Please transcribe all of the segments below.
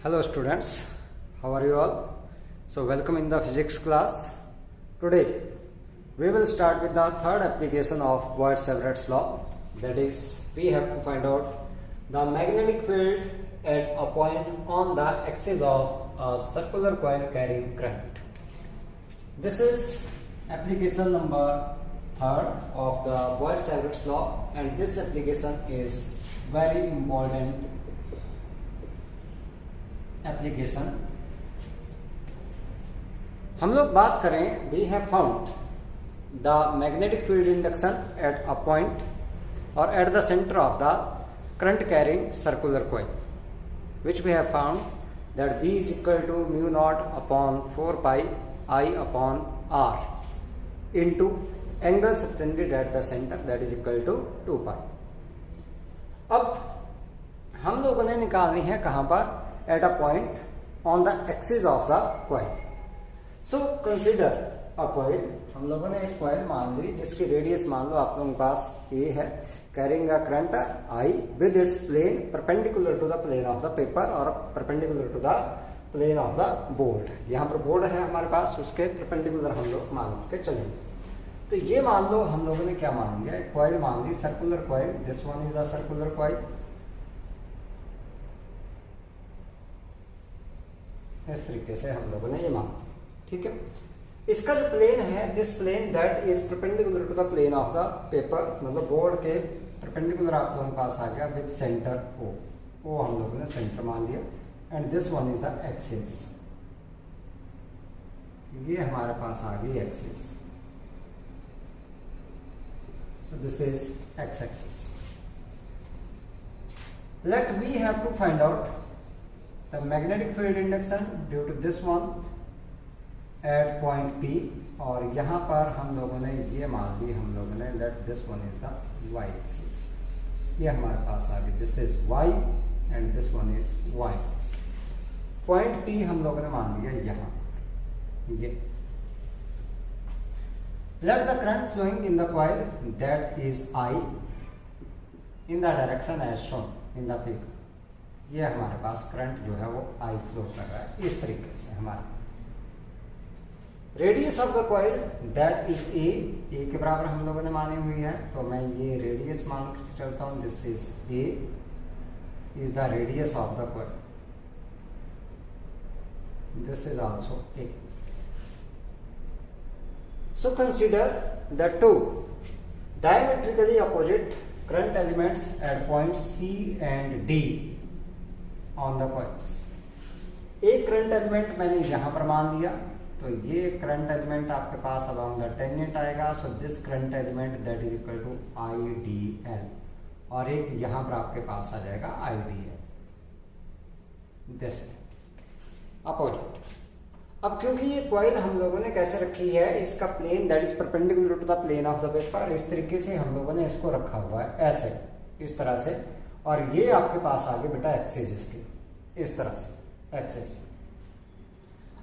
Hello students, how are you all? So welcome in the physics class. Today we will start with the third application of Boyd-Severett's law. That is, we have to find out the magnetic field at a point on the axis of a circular coil carrying current. This is application number third of the Boyd-Severett's law, and this application is very important application. हम लोग बात करें, we have found the magnetic field induction at a point और at the centre of the current carrying circular coil, which we have found that B is equal to mu naught upon 4 pi I upon R into angle subtended at the centre that is equal to 2 pi. अब हम लोगों ने निकालनी है कहाँ पर? At a point on the axis of the coil. So consider a coil. हम लोगों ने एक coil मान ली जिसकी रेडियस मान लो आप लोगों के पास A है, carrying a current I with its plane perpendicular to the plane of the paper और perpendicular to the plane of the board. यहाँ पर board है हमारे पास, उसके perpendicular हम लोग मान के चलेंगे. तो ये मान लो हम लोगों ने क्या मान लिया, एक coil मान ली, circular coil. This one is a circular coil. इस तरीके से हम लोगों ने ये मान, ठीक है. इसका जो प्लेन है, this plane that is perpendicular to the plane of the paper, मतलब बोर्ड के परपेंडिकुलर आप लोगों के पास आ गया विद सेंटर ओ हम लोगों ने सेंटर मान लिया. And this one is the axis, ये हमारे पास आ गई axis. So this is X axis. Let we have to find out the magnetic field induction due to this one at point P, और यहाँ पर हम लोगों ने ये मान ली, हम लोगों ने let this one is the y axis. ये हमारे पास आ गई, this is y and this one is y axis. point P हम लोगों ने मान लिया यहाँ, ये. Let the current flowing in the coil that is I in the direction as shown in the figure. ये हमारे पास करंट जो है वो आई फ्लो कर रहा है इस तरीके से. हमारे radius of the coil that is a के बराबर हम लोगों ने मानी हुई है, तो मैं ये रेडियस मान कर चलता हूं. This is A is the radius of the coil, this is also A. So consider the two diametrically opposite current elements at point C and D on the coils. एक करंट एलिमेंट मैंने यहां पर मान लिया, तो ये current element आपके पास along the tangent आएगा. So this current element that is equal to I D L, और एक यहां पर आपके पास आ जाएगा I D L, this opposite. अब क्योंकि ये कॉइल हम लोगों ने कैसे रखी है, इसका plane that is perpendicular to the plane of the paper, इस तरीके से हम लोगों ने इसको रखा हुआ है ऐसे, इस तरह से. और ये आपके पास आगे बेटा एक्सिस इसकी इस तरह से एक्सिस.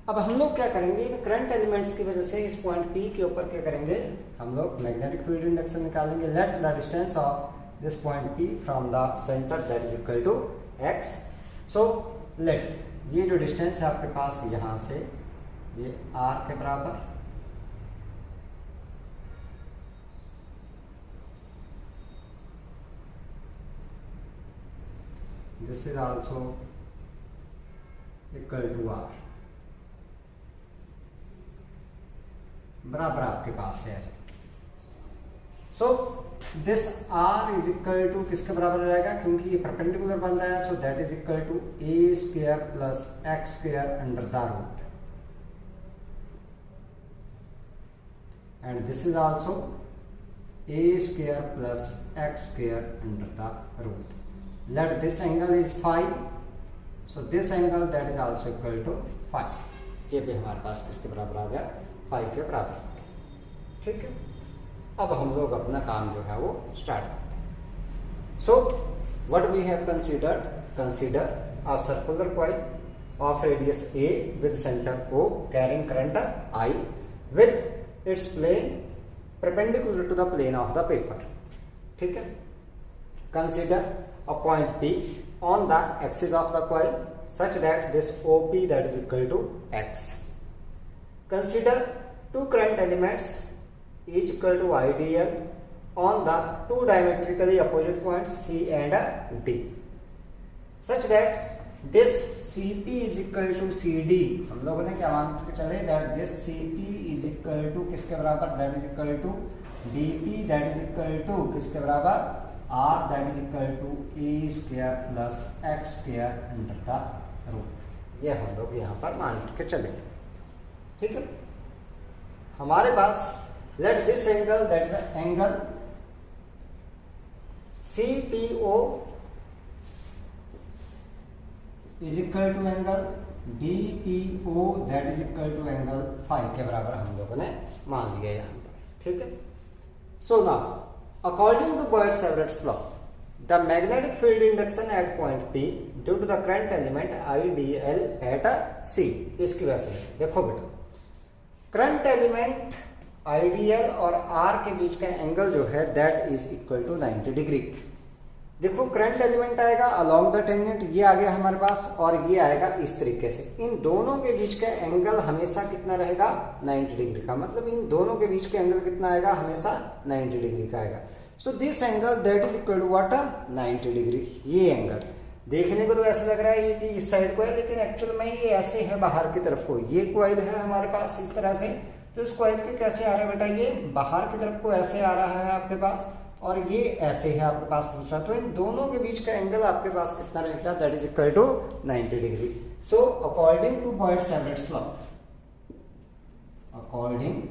अब हम लोग क्या करेंगे, इन करंट एलिमेंट्स की वजह से इस पॉइंट P के ऊपर क्या करेंगे, हम लोग मैग्नेटिक फील्ड इंडक्शन निकालेंगे. Let the distance of this point P from the centre that is equal to x. So let ये जो डिस्टेंस है आपके पास यहां से ये r के बराबर, this is also equal to r, बराबर आपके पास है. So this r is equal to किसके बराबर रहेगा, क्योंकि ये परपेंडिकुलर बन रहा है. So that is equal to a square plus x square under the root, and this is also a square plus x square under the root. Let this angle is phi, so this angle that is also equal to phi. ये भी हमारे पास किसके बराबर आ गया, phi के बराबर. ठीक है. अब हम लोग अपना काम जो है वो स्टार्ट करते हैं. So what we have considered, consider a circular coil of radius a with center O carrying current I with its plane perpendicular to the plane of the paper. ठीक है. Consider a point P on the axis of the coil such that this OP that is equal to X. Consider two current elements each equal to IDL on the two diametrically opposite points C and D, such that this CP is equal to CD. हम लोगों ने क्या मान के चले that this CP is equal to किसके बराबर, that is equal to DP that is equal to किसके बराबर, R that is equal to A square plus X square under the root. ये हम लोग यहाँ पर मान के चले, ठीक है. हमारे पास let this angle that is an angle CPO is equal to angle DPO that is equal to angle phi के बराबर हम लोगों ने मान लिया यहाँ पर, ठीक है. So now according to Boyd-Savart's law, the magnetic field induction at point P due to the current element IDL at C. इसकी वजह से देखो बेटा, करंट एलिमेंट IDL और R के बीच का एंगल जो है that is equal to 90 degree. देखो करंट एलिमेंट आएगा अलोंग द टेंजेंट, ये आ गया हमारे पास, और ये आएगा इस तरीके से. इन दोनों के बीच का एंगल हमेशा कितना रहेगा, 90 डिग्री का. मतलब इन दोनों के बीच का एंगल कितना आएगा, हमेशा 90 डिग्री का आएगा. So this angle that is equal to what, 90 degree. ये एंगल देखने को तो ऐसा लग रहा है ये कि इस साइड को है, लेकिन एक्चुअल में ये ऐसे है बाहर की तरफ को. ये कॉइल है हमारे पास इस तरह से, तो इस कॉइल के कैसे आ रहा है बेटा, ये बाहर की तरफ को ऐसे आ रहा है आपके पास, और ये ऐसे है आपके पास दूसरा. तो इन दोनों के बीच का एंगल आपके पास कितना रहेगा, that is equal to 90 degree. So according to Biot Savart's law, according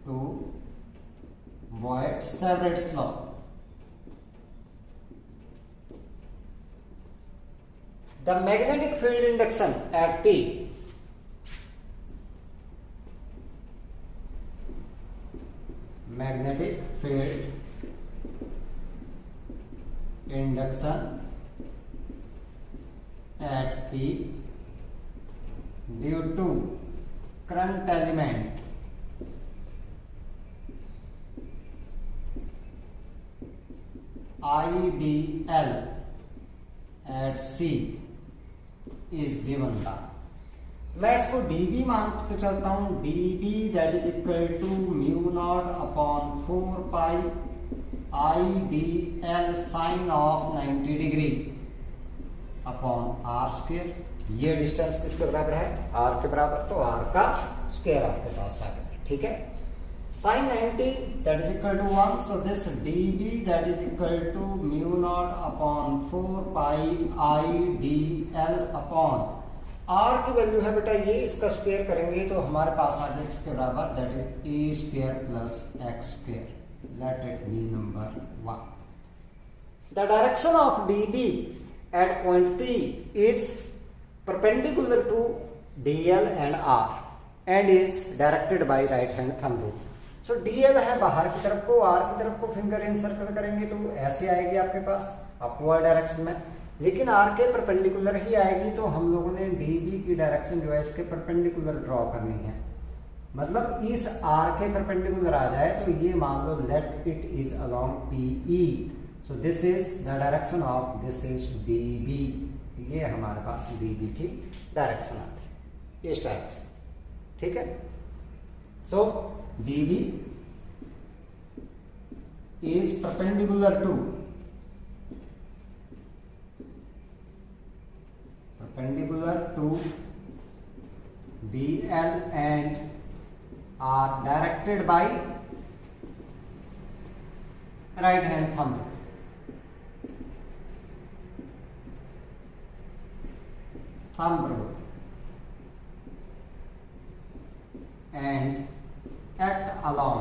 to Biot Savart's law, the magnetic field induction at P magnetic field induction at P due to current element IDL at C is given by, मैं इसको dB मान के चलता हूं. dB that is equal to mu naught upon 4 pi IDL sin of 90 degree upon R square. ये distance किसके बराबर है, R के बराबर, तो R का स्क्वायर आपके पास आ गया, ठीक है. sin 90 that is equal to 1, so this dB that is equal to mu naught upon 4 pi IDL upon R की वैल्यू है बेटा ये, इसका स्क्वायर करेंगे तो हमारे पास आ जाएगा इसके बराबर, that is A square plus X square. Let it be number 1. The direction of dB at point P is perpendicular to DL and R and is directed by right hand thumb rule. So DL है बाहर की तरफ को, R की तरफ को finger in circle करेंगे तो ऐसे आएगी आपके पास अपवर्ड डायरेक्शन में, लेकिन R के परपेंडिकुलर ही आएगी. तो हम लोगों ने DB की डायरेक्शन जो है इसके परपेंडिकुलर ड्रॉ करनी है. मतलब इस R के परपेंडिकुलर आ जाए तो ये मान लो let it is along PE. So this is the direction of, this is DB. ये हमारे पास DB की डायरेक्शन आती है, इस डायरेक्शन, ठीक है. सो dB is perpendicular to DL and are directed by right hand thumb rule and act along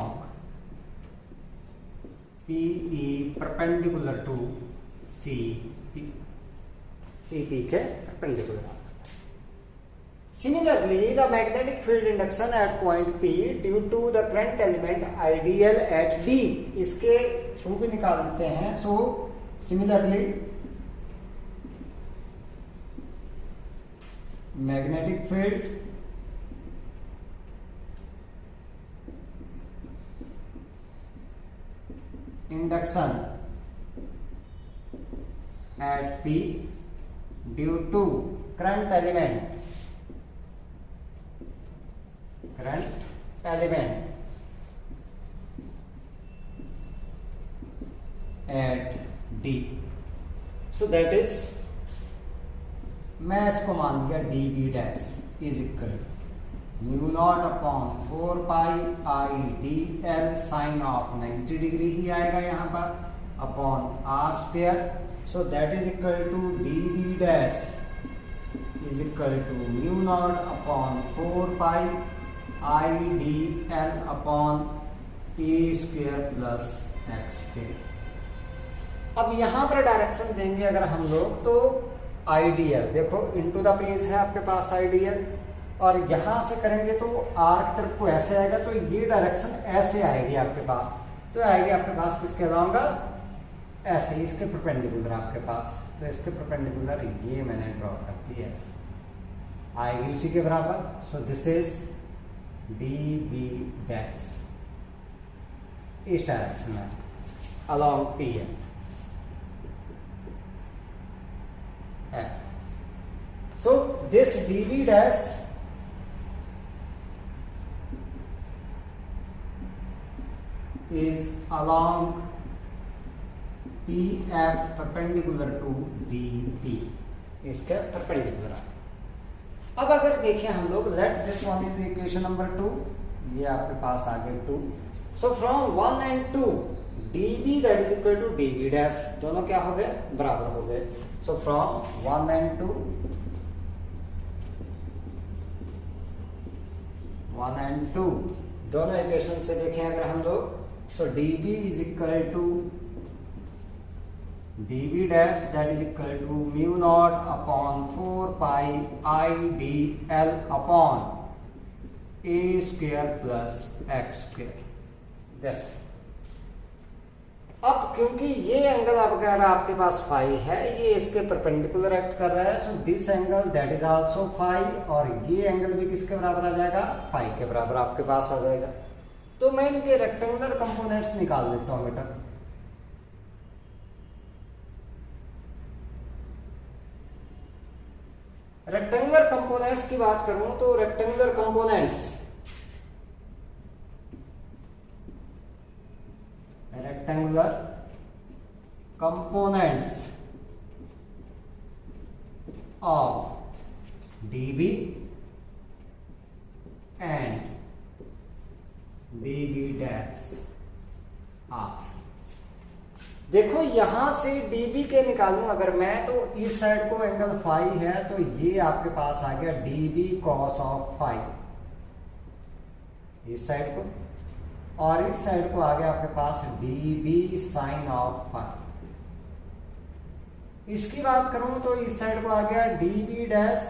PE perpendicular to CP. CP के perpendicular. Similarly, the magnetic field induction at point P due to the current element IDL at D, इसके through भी निकाल देते हैं. So similarly, magnetic field induction at P due to current element at D. So that is, मैं इसको मान दिया D B dash is equal mu naught upon 4 pi I D L sine of 90 degree ही आएगा यहाँ पर upon R square. So that is equal to D B dash is equal to mu naught upon 4 pi I D L upon A square plus X square. अब यहाँ पर direction देंगे अगर हम लोग तो आईडीएल, देखो इनटू द पेज है आपके पास आईडीएल, और यहाँ से करेंगे तो आर की तरफ को ऐसे आएगा, तो ये डायरेक्शन ऐसे आएगी आपके पास, तो आएगी आपके पास किसके अलाउंगा, ऐसे इसके परपेंडिकुलर आपके पास, तो इसके परपेंडिकुलर ये मैंने ड्रॉ कर दी ऐसे आएगी उसी के बराबर। So this is D B dash इस डायरेक्शन में along P F. So this dv dash is along PF perpendicular to DP, इसके परपेंडिकुलर। अब अगर देखें हम लोग, let this one is equation number 2, ये आपके पास आ गए 2। So from 1 and 2 dv that is equal to dv dash, दोनों क्या हो गए, बराबर हो गए। सो फ्रॉम 1 and 2 1 and 2 दोनों इक्वेशन से देखें अगर हम लोग, so dv is equal to dv dash that is equal to mu naught upon 4 pi I D L upon A square plus X square. अब क्योंकि ये एंगल अगर आपके पास फाई है, ये इसके परपेंडिकुलर एक्ट कर रहा है, so this angle that is also phi, और ये एंगल भी किसके बराबर आ जाएगा, फाई के बराबर आपके पास आ जाएगा। तो मैं इनके रेक्टेंगुलर कंपोनेंट्स निकाल देता हूं बेटा। रेक्टेंगुलर कंपोनेंट्स की बात करूं तो rectangular components of dB and dB dash r। देखो यहां से dB के निकालूं अगर मैं, तो इस साइड को एंगल फाई है, तो ये आपके पास आ गया dB cos ऑफ फाई इस साइड को, और इस साइड को आ गया आपके पास dB साइन ऑफ फाई। इसकी बात करूं तो इस साइड को आ गया dB dash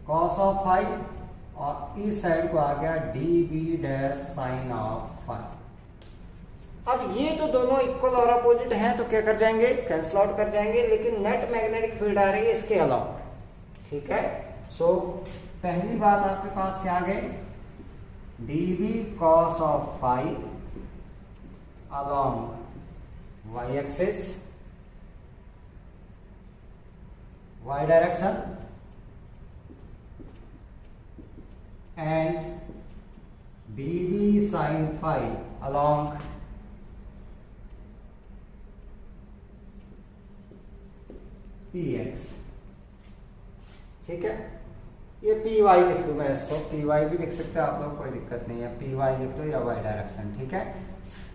cos of phi, और इस साइड को आ गया dB dash sine of phi. अब ये तो दोनों इक्वल और अपोजिट हैं, तो क्या कर जाएंगे, कैंसिल आउट कर जाएंगे, लेकिन नेट मैग्नेटिक फील्ड आ रही है इसके अलावा। ठीक है, सो पहली बात आपके पास क्या आ गई, dB cos of phi along y-axis, y direction, and dB sin phi along px। ठीक है, ये पी वाई लिख दूं मैं, इसको पी वाई भी लिख सकते हैं आप लोग, कोई दिक्कत नहीं है, पी वाई लिख दो या वाई डायरेक्शन। ठीक है,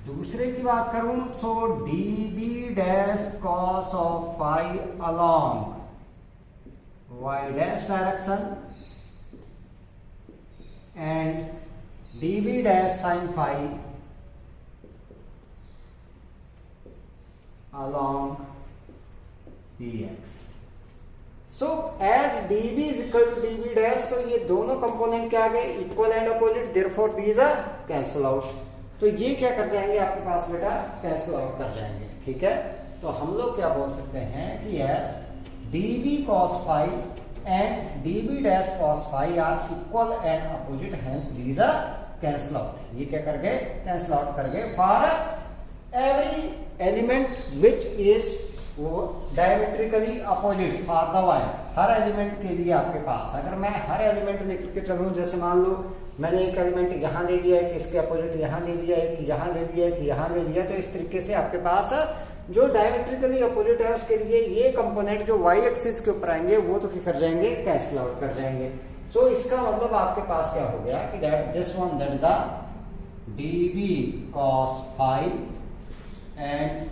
दूसरे की बात करूं so D B dash cos of phi along Y dash direction and D B dash sine phi along P X. So as dB is equal to dB dash, तो ये दोनों कंपोनेंट क्या आ गए, equal and opposite, therefore these are cancel out. तो ये क्या कर जाएंगे आपके पास बेटा, कैंसिल आउट कर जाएंगे। ठीक है, तो हम लोग क्या बोल सकते हैं कि as dB cos phi and dB dash cos phi are equal and opposite, hence these are cancel out। ये क्या कर गए, कैंसिल आउट कर गए for every element which is वो diametrically opposite for the Y, हर एलिमेंट के लिए आपके पास अगर मैं हर एलिमेंट लेकर के चलूँ, जैसे मान लो मैंने एक एलिमेंट यहाँ ले लिया है, इसके अपोजिट यहाँ ले लिया है, यहाँ ले लिया है, यहाँ ले लिया, तो इस तरीके से आपके पास जो डायमेट्रिकली अपोजिट है उसके लिए ये कंपोनेंट जो वाई एक्सिस के ऊपर आएंगे वो तो क्या कर जाएंगे, कैंसिल आउट कर जाएंगे। सो इसका मतलब आपके पास क्या हो गया कि that this one that is a dv cos phi and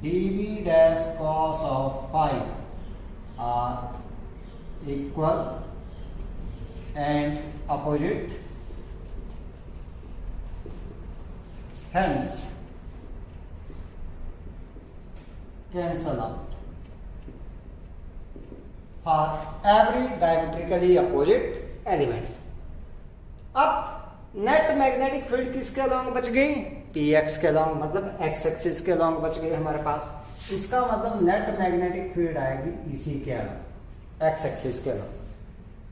dv dash cos of phi are equal and opposite, hence cancel out for every diametrically opposite element। अब नेट मैग्नेटिक फील्ड किसके अलोंग बच गई, px के along, मतलब x axis के along बच गई हमारे पास। इसका मतलब नेट मैग्नेटिक फील्ड आएगी इसी के अलोंग, x एक्सिस के अलोंग,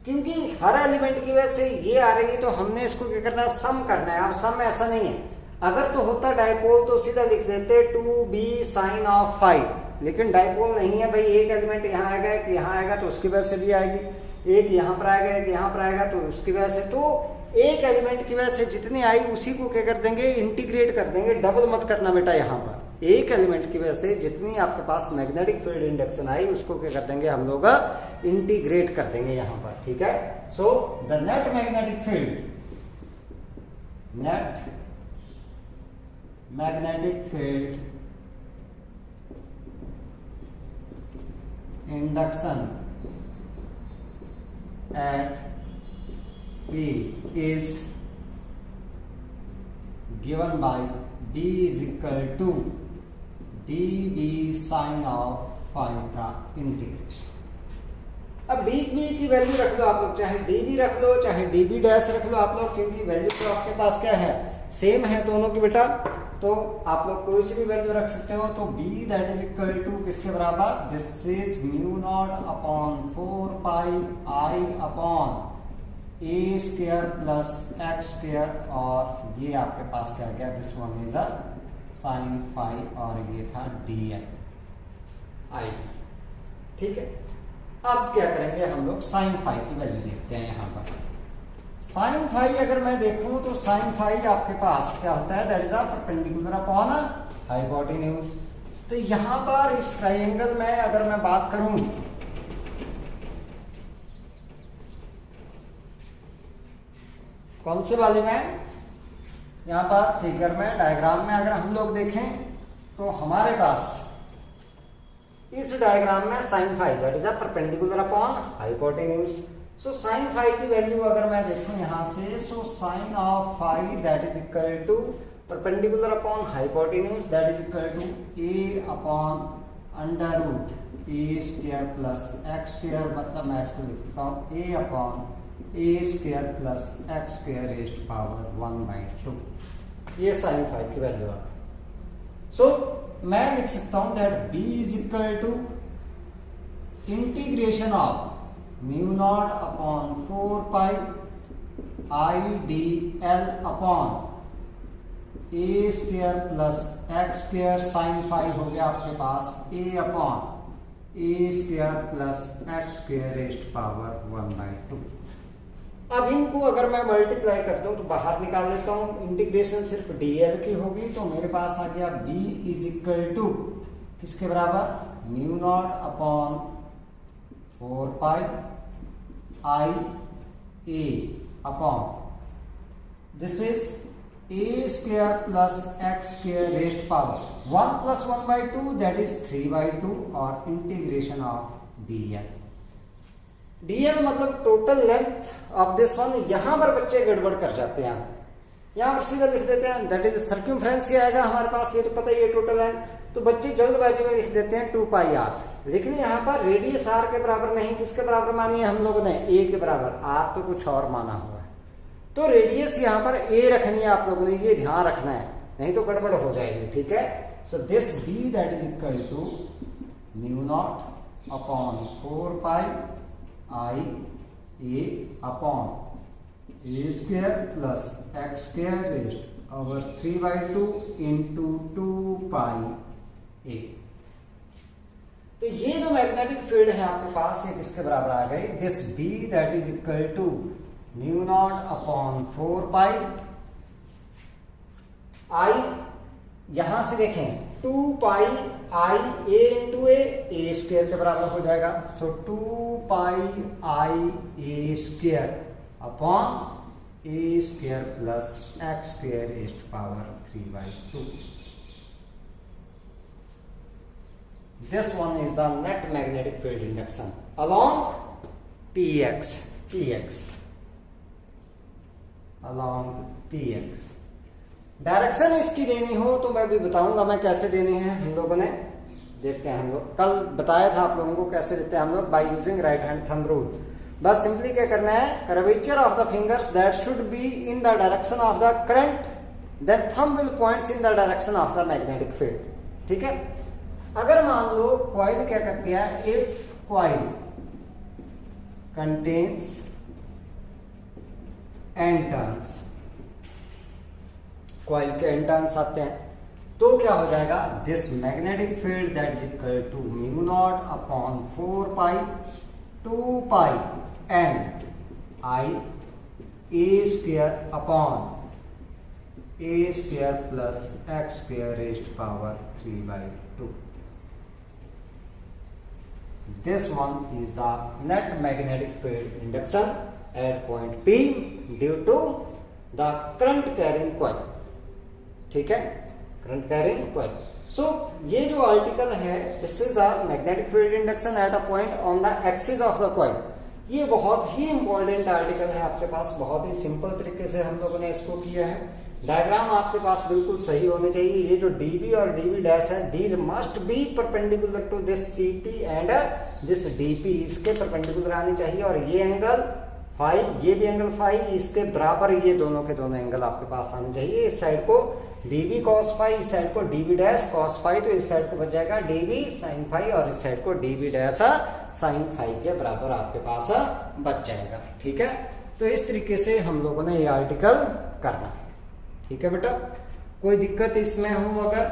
क्योंकि हर एलिमेंट की वजह से ये आ रही है तो हमने इसको क्या करना है, सम करना है। अब सम ऐसा नहीं है, अगर तो होता डायपोल तो सीधा लिख देते 2b sin of phi, लेकिन डायपोल नहीं है भाई, एक एलिमेंट यहाँ आएगा, एक यहाँ आएगा तो उसकी वजह से भी आएगी, एक यहाँ पर आएगा, एक यहाँ पर आएगा तो उसकी वजह से, तो एक एलिमेंट की वजह से जितनी आई उसी को क्या कर देंगे, इंटीग्रेट कर देंगे। डबल मत करना बेटा, यहाँ पर एक एलिमेंट की वजह से जितनी आपके पास मैग्नेटिक फील्ड इंडक्शन आई उसको क्या कर देंगे हम लोग, इंटीग्रेट कर देंगे यहाँ पर, ठीक है। So the net magnetic field, net magnetic field induction at P is given by D is equal to dB sin of phi का इंटीग्रेशन। अब dB की वैल्यू रख लो आप लोग, चाहे dB रख लो चाहे dB डैश रख लो आप लोग, क्योंकि वैल्यू तो आपके पास क्या है, सेम है दोनों की बेटा, तो आप लोग कोई सी भी वैल्यू रख सकते हो। तो B that is equal to किसके बराबर, this is mu naught upon 4 pi I upon A square plus X square, और ये आपके पास क्या गया, this one is a sine phi, और ये था डी आई, ठीक है। अब क्या करेंगे हम लोग, साइन फाई की वैल्यू देखते हैं यहाँ पर। साइन फाई अगर मैं देखूं तो साइन फाई आपके पास क्या होता है, that is a perpendicular upon hypotenuse. तो यहाँ पर इस ट्राइंगल में अगर मैं बात करूं, कौन से वाले में, यहाँ पर फिगर में, डायग्राम में अगर हम लोग देखें तो हमारे पास इस डायग्राम में sine phi that is a perpendicular upon hypotenuse. So sine phi की वैल्यू अगर मैं देखूं यहाँ से, so sine of phi that is equal to perpendicular upon hypotenuse that is equal to A upon under root A square plus X square, मतलब मैं इसको लिख सकता हूँ A upon A square plus X square raised power 1/2, ये sine phi की value आ गई। सो मैं लिख सकता हूं that b is equal to integration of mu naught upon 4 pi I D L upon A square plus X square, sine phi हो गया आपके पास A upon A square plus X square raised power 1/2। अब इनको अगर मैं multiply करता हूँ तो बाहर निकाल लेता हूँ, इंटीग्रेशन सिर्फ dl की होगी, तो मेरे पास आ गया b इज इक्वल टू किसके बराबर, mu naught upon 4 pi I A upon this is A square plus X square raised power 1 plus 1/2 that is 3/2, और इंटीग्रेशन ऑफ dl। dl मतलब total length of this one. यहां पर बच्चे गड़बड़ कर जाते हैं, यहां पर सीधा लिख देते हैं दैट इज सर्कमफ्रेंस ही आएगा हमारे पास, ये तो पता ही है टोटल लेंथ, तो बच्चे जल्दबाजी में लिख देते हैं 2 पाई आर, लेकिन यहाँ पर रेडियस आर के बराबर नहीं, किसके बराबर मानी है हम लोगों ने, ए के बराबर, आर तो कुछ और माना हुआ है, तो रेडियस यहाँ पर ए रखनी है आप लोगों ने, ये ध्यान रखना है, नहीं तो गड़बड़ हो जाएगी, ठीक है। So this B that is equal to mu naught upon 4 pi I A upon A square plus X square raised over 3/2 into 2 pi A. तो ये जो मैग्नेटिक फील्ड है आपके पास ये किसके बराबर आ गई, this B that is equal to mu naught upon 4 pi I, यहां से देखें 2 pi I A into A square के बराबर हो जाएगा। सो 2 पाई I A स्क्वेयर upon A square plus X square is to power 3/2। This one is the net magnetic field induction along PX along PX। Direction इसकी देनी हो तो मैं भी बताऊंगा मैं कैसे देनी है हम लोगों ने, देखते हैं। हम लोग कल बताया था आप लोगों को कैसे देते हैं हम लोग, by using right hand thumb rule. बस सिंपली क्या करना है, curvature of the fingers that should be in the direction of the current, then thumb will points in the direction of the magnetic field. ठीक है। अगर मान लो coil क्या करती है, if coil contains N turns, coil के N turns आते हैं तो क्या हो जाएगा, this magnetic field that is equal to mu naught upon 4 pi 2 pi N I A square upon A square plus X square raised power 3/2। This one is the net magnetic field induction at point P due to the current carrying coil। ठीक है, current carrying coil. सो ये जो article है this is the magnetic field induction at a point on the axis of the coil. ये बहुत ही important article है आपके पास, बहुत ही सिंपल तरीके से हम लोगों ने इसको किया है। डायग्राम आपके पास बिल्कुल सही होने चाहिए। ये जो डीबी और डीबी डैश है these must be perpendicular to this CP and this DP, इसके परपेंडिकुलर आनी चाहिए। और ये एंगल फाई, ये भी एंगल फाई, इसके बराबर ये दोनों के दोनों एंगल आपके पास आने चाहिए। इस साइड को डीबी कॉस फाई, इस साइड को डीबी डैश कॉस फाई, तो इस साइड को बच जाएगा डीबी साइन फाई और इस साइड को डीबी डैश साइन फाई के बराबर आपके पास बच जाएगा। ठीक है, तो इस तरीके से हम लोगों ने ये आर्टिकल करना है। ठीक है बेटा, कोई दिक्कत इसमें हो अगर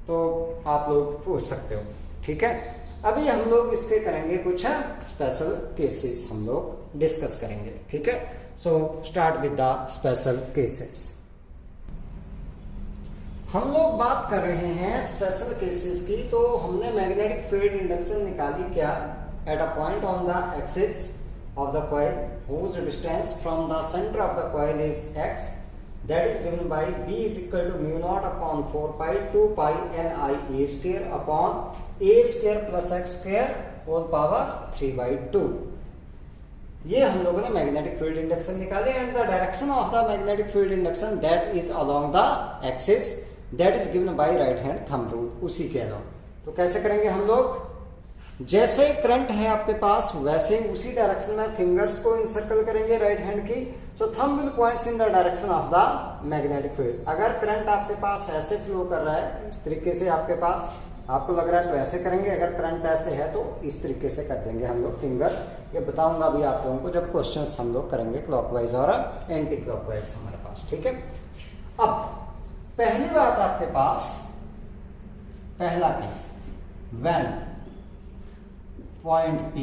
तो आप लोग पूछ सकते हो। ठीक है, अभी हम लोग इसके करेंगे कुछ स्पेशल केसेस हम लोग डिस्कस करेंगे। ठीक है, so start with the special cases. हम लोग बात कर रहे हैं स्पेशल केसेस की। तो हमने मैग्नेटिक फील्ड इंडक्शन निकाली क्या, eight a point on the axis of the coil whose distance from the center of the coil is x, that is given by B is equal to mu naught upon 4 pi 2 pi n I a square upon a square plus x square whole power 3/2। ये हम लोगों ने magnetic field induction निकाले and the direction of the magnetic field induction that is along the axis that is given by right hand thumb rule, उसी के along. तो कैसे करेंगे हम लोग, जैसे करंट है आपके पास वैसे उसी डायरेक्शन में फिंगर्स को इंसर्कल करेंगे राइट हैंड की। So thumb will points in the direction of the magnetic field. अगर करंट आपके पास ऐसे फ्लो कर रहा है इस तरीके से आपके पास आपको लग रहा है तो ऐसे करेंगे, अगर करंट ऐसे है तो इस तरीके से कर देंगे हम लोग फिंगर्स। ये बताऊंगा भी आप लोगों को जब क्वेश्चंस हम लोग करेंगे क्लॉकवाइज और एंटी क्लॉकवाइज हमारे पास। ठीक है, अब पहली बात आपके पास, पहला case, when point P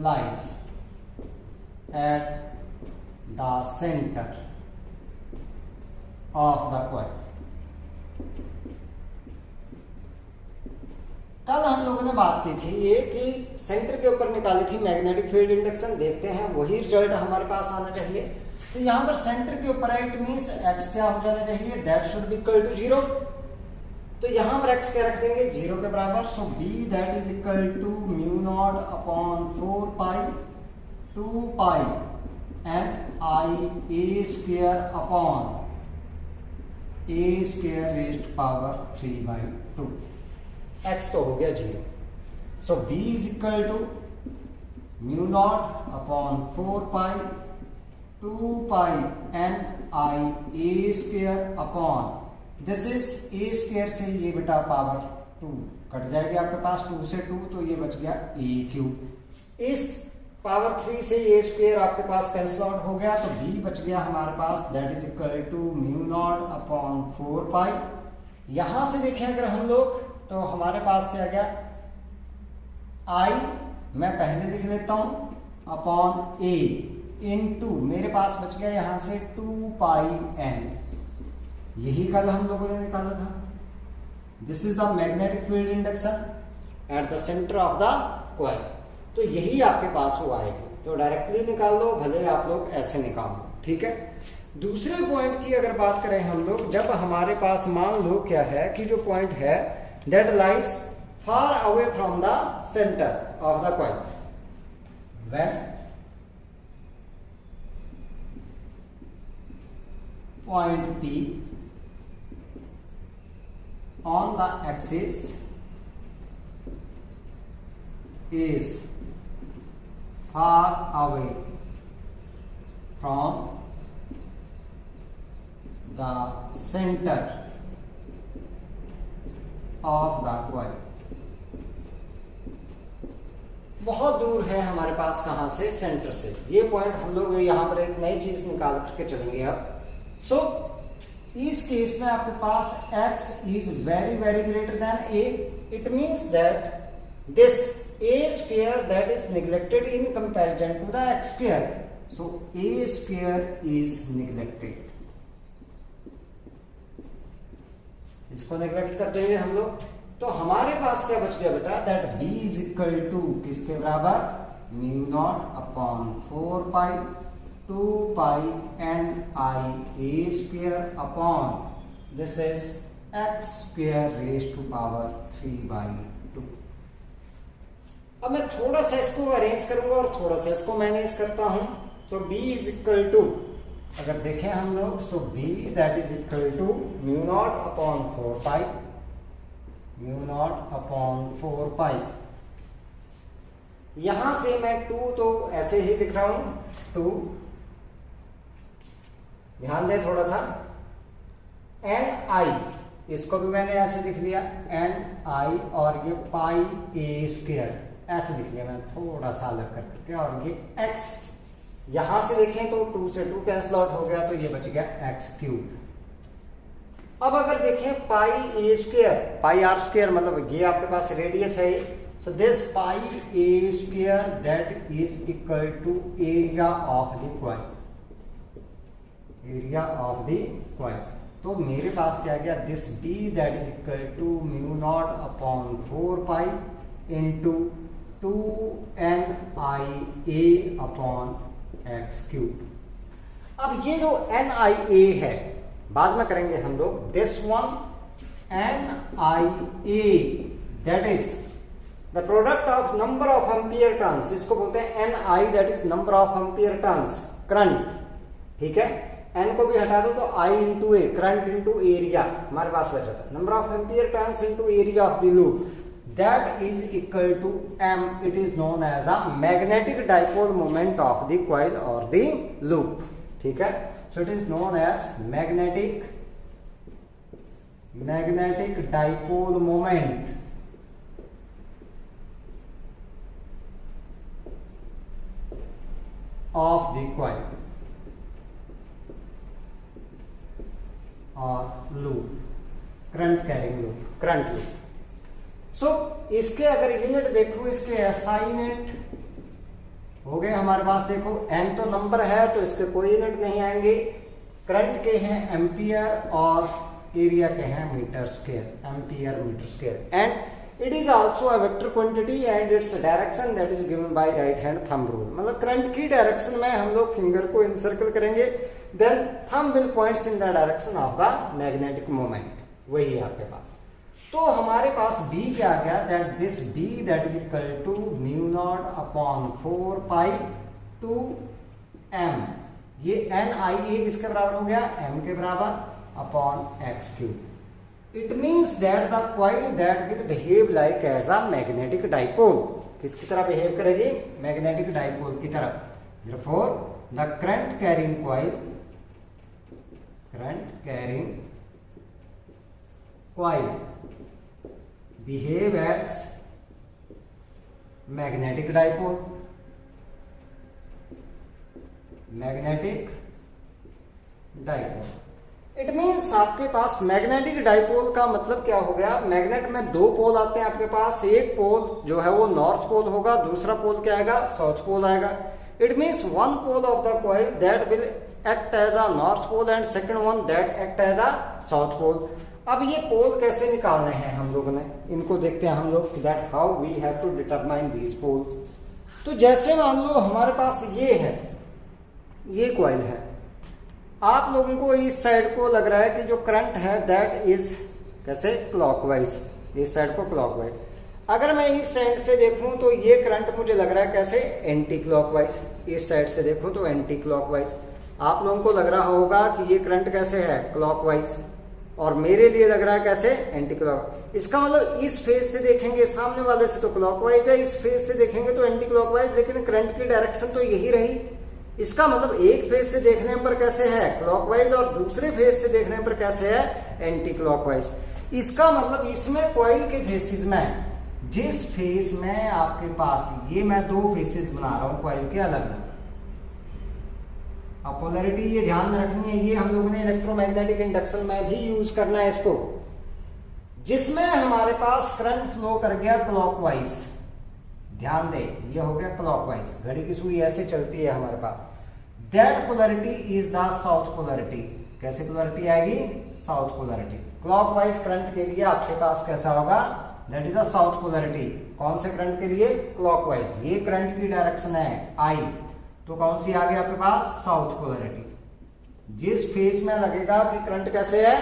lies at the center of the coil। कल हम लोगों ने बात की थी ये कि सेंटर के ऊपर निकाली थी मैग्नेटिक फील्ड इंडक्शन। देखते हैं वही रिजल्ट हमारे पास आना चाहिए। तो यहां पर सेंटर के ऊपर है, इट मींस x क्या हो जाना चाहिए, that should be equal to 0। तो यहां पर x क्या रख देंगे 0 के बराबर। So b that is equal to mu naught upon 4 pi 2 pi and I A square upon A square raised power 3/2। x तो हो गया 0। So b is equal to mu naught upon 4 pi 2 pi N I A square upon this is A square से ये बेटा power 2 cut जाएगी आपके पास, 2 से 2 तो ये बच गया ए क्यूब। इस पावर 3 से ए स्क्वायर आपके पास कैंसिल आउट हो गया तो b बच गया हमारे पास, that is equal to mu naught upon 4 pi. यहां से देखें अगर हम लोग तो हमारे पास क्या गया, आई मैं पहले लिख लेता हूं अपॉन ए इनटू मेरे पास बच गया यहां से 2 पाई एन। यही कल हम लोगों ने निकाला था। This is the magnetic field induction eight the centre of the coil. तो यही आपके पास वो आएगी, तो डायरेक्टली निकाल लो, भले आप लोग ऐसे निकाल लो, ठीक है। दूसरे पॉइंट की अगर बात करें हम लोग, जब हमारे पास मान लो क्या है कि जो पॉइंट है that lies far away from the centre of the coil, when point P on the axis is far away from the center of the coil। बहुत दूर है हमारे पास कहां से, सेंटर से। ये पॉइंट हम लोग यहां पर एक नई चीज निकाल करके चलेंगे अब। सो इस केस में आपके पास x is very very greater than a, it means that this a square that is neglected in comparison to the x square, so a square is neglected। इसको नेग्लेक्ट कर देंगे हम लोग, तो हमारे पास क्या बच गया बेटा, that b is equal to किसके बराबर, mu naught upon 4 pi 2 pi N I A square upon this is X square raise to power 3/2। अब मैं थोड़ा सा इसको अरेंज करूंगा और थोड़ा सा इसको मैनेज करता हूं। तो b इज इक्वल टू, अगर देखें हम लोग, so b that is equal to mu naught upon 4 pi, mu naught upon 4 pi. यहां से मैं 2 तो ऐसे ही लिख रहा हूं, 2, ध्यान दें थोड़ा सा, एन आई, इसको भी मैंने ऐसे लिख लिया एन आई, और ये पाई ए स्क्वायर ऐसे लिख लिया मैं थोड़ा सा अलग कर करके, और ये एक्स, यहां से देखें तो 2 से 2 कैंसिल आउट हो गया, तो ये बच गया एक्स क्यूब। अब अगर देखें pi A square, pi R square मतलब ये आपके पास रेडियस है, so this pi A square that is equal to area of the coil, area of the coil. तो मेरे पास क्या गया, this b that is equal to mu naught upon 4 pi into 2 NIA upon X cube. अब ये जो NIA है बाद में करेंगे हम लोग, this one NIA that is the product of number of ampere turns, इसको बोलते हैं NI that is number of ampere turns current, ठीक है। n को भी हटा दो तो I into A, current into area हमारे पास बचा था, number of ampere turns into area of the loop, that is equal to m, it is known as a magnetic dipole moment of the coil और the loop, ठीक है। So it is known as magnetic dipole moment of the coil और loop, current carrying loop, current loop. So इसके अगर unit देखो, इसके SI unit हो गए हमारे पास, देखो n तो नंबर है तो इसके कोई यूनिट नहीं आएंगे, करंट के हैं एम्पियर और एरिया के हैं metre square, ampere metre square, and it is also a vector quantity and its direction that is given by right hand thumb rule. मतलब करंट की डायरेक्शन में हम लोग फिंगर को इनसर्कल करेंगे, then thumb will points in the direction of the magnetic moment, वही है आपके पास। तो हमारे पास b क्या आ गया, that this b that is equal to mu naught upon 4 pi 2 m, ये NIA किसके बराबर हो गया, m के बराबर upon X cube. It means that the coil that will behave like as a magnetic dipole, किसकी तरह बिहेव करेगी, मैग्नेटिक डाइपोल की तरह। Therefore the current carrying coil, current carrying coil behave as magnetic dipole, magnetic dipole, it means आपके पास magnetic dipole का मतलब क्या हो गया, मैग्नेट में दो पोल आते हैं आपके पास, एक पोल जो है वो नॉर्थ पोल होगा, दूसरा पोल क्या आएगा, साउथ पोल आएगा। It means one pole of the coil that will act as a north pole and second one that act as a south pole. अब ये पोल कैसे निकालने हैं हम लोगों ने, इनको देखते हैं हम लोग, that how we have to determine these poles. तो जैसे मान लो हमारे पास ये है, ये कॉइल है, आप लोगों को इस साइड को लग रहा है कि जो करंट है दैट इज कैसे, क्लॉकवाइज, इस साइड को क्लॉकवाइज। अगर मैं इस साइड से देखूं तो ये करंट मुझे लग रहा है कैसे, एंटी क्लॉकवाइज, इस साइड से देखूं तो एंटी क्लॉकवाइज। आप लोगों को लग रहा होगा कि ये करंट कैसे है, क्लॉकवाइज, और मेरे लिए लग रहा है कैसे, एंटी क्लॉक। इसका मतलब इस फेज से देखेंगे सामने वाले से तो क्लॉकवाइज है, इस फेज से देखेंगे तो एंटी क्लॉकवाइज, लेकिन करंट की डायरेक्शन तो यही रही। इसका मतलब एक फेज से देखने पर कैसे है, क्लॉकवाइज, और दूसरे फेज से देखने पर कैसे है, एंटी क्लॉकवाइज। इसका मतलब इसमें कॉइल के फेसिस में, जिस फेस में आपके पास ये मैं दो फेसिस बना रहा हूं कॉइल के अलग अलग, अब पोलैरिटी ये ध्यान में रखनी है, ये हम लोगों ने इलेक्ट्रोमैग्नेटिक इंडक्शन में भी यूज करना है इसको, जिसमें हमारे पास करंट फ्लो कर गया क्लॉकवाइज, ध्यान दे ये हो गया क्लॉकवाइज, घड़ी की सुई ऐसे चलती है हमारे पास, that polarity is the south polarity. कैसे पोलैरिटी आएगी, साउथ पोलैरिटी। क्लॉकवाइज करंट के लिए आपके पास कैसा होगा, that is a south polarity. कौन से करंट के लिए, क्लॉकवाइज। ये करंट की डायरेक्शन है आई, तो कौन सी आ गई आपके पास, साउथ पोलैरिटी। जिस फेस में लगेगा कि करंट कैसे है,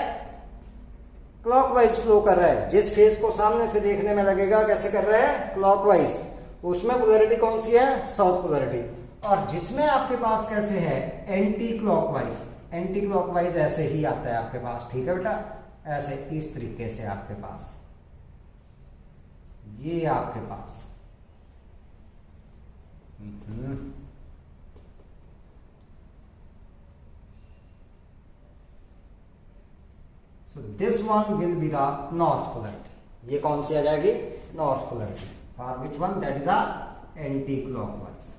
क्लॉकवाइज फ्लो कर रहा है, जिस फेस को सामने से देखने में लगेगा कैसे कर रहा है, क्लॉकवाइज, उसमें पोलैरिटी कौन सी है, साउथ पोलैरिटी। और जिसमें आपके पास कैसे है, एंटी क्लॉकवाइज, एंटी क्लॉकवाइज ऐसे ही आता है आपके पास, ठीक है बेटा, ऐसे इस तरीके से आपके पास, ये आपके पास So this one will be the north polarity. ये कौन सी आ जाएगी, north polarity. For which one, that is a anti clockwise.